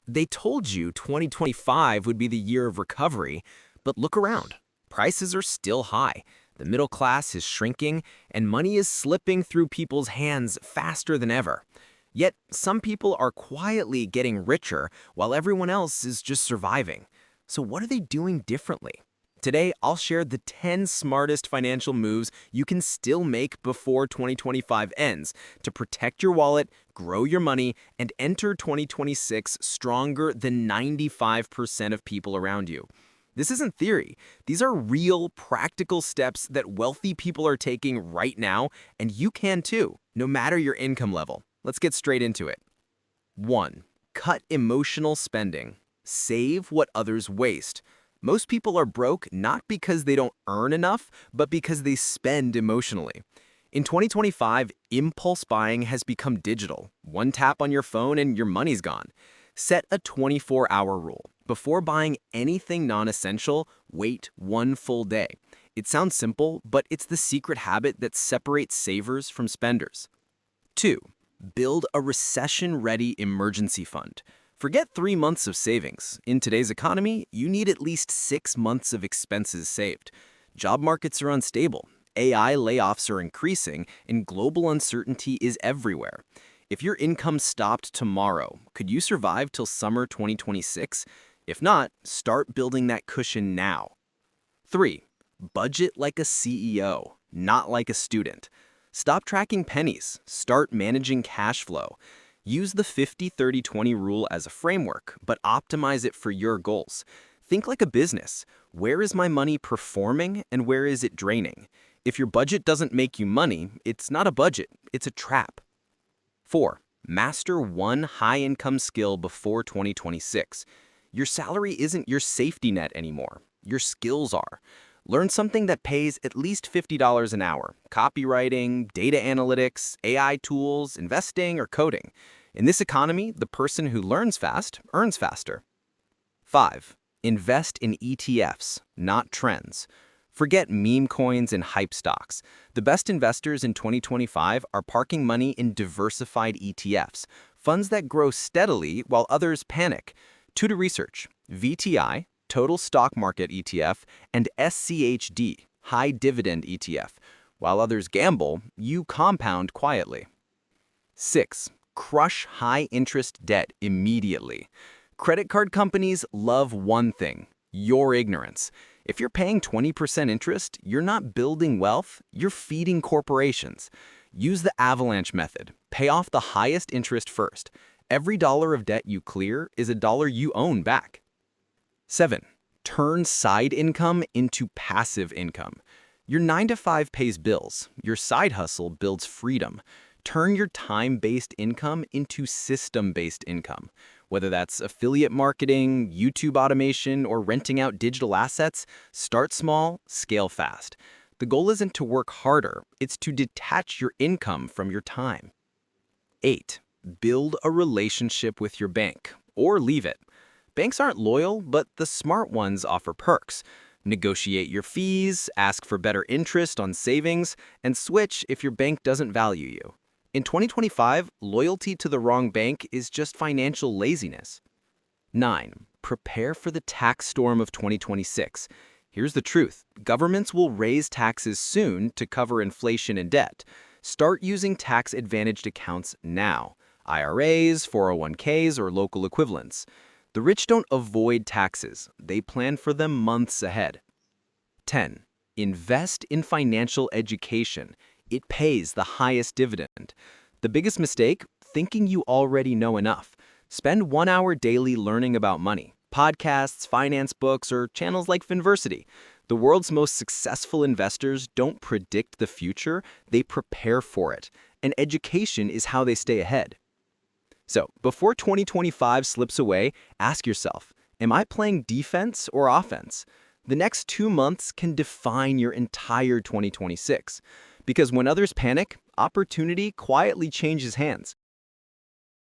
They told you 2025 would be the year of recovery, but look around. Prices are still high, the middle class is shrinking, and money is slipping through people's hands faster than ever. Yet, some people are quietly getting richer while everyone else is just surviving. So what are they doing differently? Today, I'll share the 10 smartest financial moves you can still make before 2025 ends to protect your wallet, grow your money, and enter 2026 stronger than 95% of people around you. This isn't theory. These are real, practical steps that wealthy people are taking right now, and you can too, no matter your income level. Let's get straight into it. 1. Cut emotional spending. Save what others waste. Most people are broke not because they don't earn enough, but because they spend emotionally. In 2025, impulse buying has become digital. One tap on your phone and your money's gone. Set a 24-hour rule. Before buying anything non-essential, wait one full day. It sounds simple, but it's the secret habit that separates savers from spenders. 2. Build a recession-ready emergency fund. Forget 3 months of savings. In today's economy, you need at least 6 months of expenses saved. Job markets are unstable, AI layoffs are increasing, and global uncertainty is everywhere. If your income stopped tomorrow, could you survive till summer 2026? If not, start building that cushion now. 3. Budget like a CEO, not like a student. Stop tracking pennies. Start managing cash flow. Use the 50-30-20 rule as a framework, but optimize it for your goals. Think like a business. Where is my money performing and where is it draining? If your budget doesn't make you money, it's not a budget, it's a trap. 4. Master one high-income skill before 2026. Your salary isn't your safety net anymore. Your skills are. Learn something that pays at least $50 an hour. Copywriting, data analytics, AI tools, investing, or coding. In this economy, the person who learns fast earns faster. 5. Invest in ETFs, not trends. Forget meme coins and hype stocks. The best investors in 2025 are parking money in diversified ETFs, funds that grow steadily while others panic. Two to research: VTI, Total Stock Market ETF, and SCHD, High Dividend ETF. While others gamble, you compound quietly. 6. Crush high-interest debt immediately. Credit card companies love one thing: your ignorance. If you're paying 20% interest, you're not building wealth, you're feeding corporations. Use the avalanche method. Pay off the highest interest first. Every dollar of debt you clear is a dollar you own back. 7. Turn side income into passive income. Your 9 to 5 pays bills. Your side hustle builds freedom. Turn your time-based income into system-based income. Whether that's affiliate marketing, YouTube automation, or renting out digital assets, start small, scale fast. The goal isn't to work harder, it's to detach your income from your time. 8. Build a relationship with your bank, or leave it. Banks aren't loyal, but the smart ones offer perks. Negotiate your fees, ask for better interest on savings, and switch if your bank doesn't value you. In 2025, loyalty to the wrong bank is just financial laziness. 9. Prepare for the tax storm of 2026. Here's the truth: governments will raise taxes soon to cover inflation and debt. Start using tax-advantaged accounts now: IRAs, 401ks, or local equivalents. The rich don't avoid taxes, they plan for them months ahead. 10. Invest in financial education. It pays the highest dividend. The biggest mistake? Thinking you already know enough. Spend 1 hour daily learning about money. Podcasts, finance books, or channels like Finversity. The world's most successful investors don't predict the future, they prepare for it. And education is how they stay ahead. So, before 2025 slips away, ask yourself, am I playing defense or offense? The next 2 months can define your entire 2026. Because when others panic, opportunity quietly changes hands.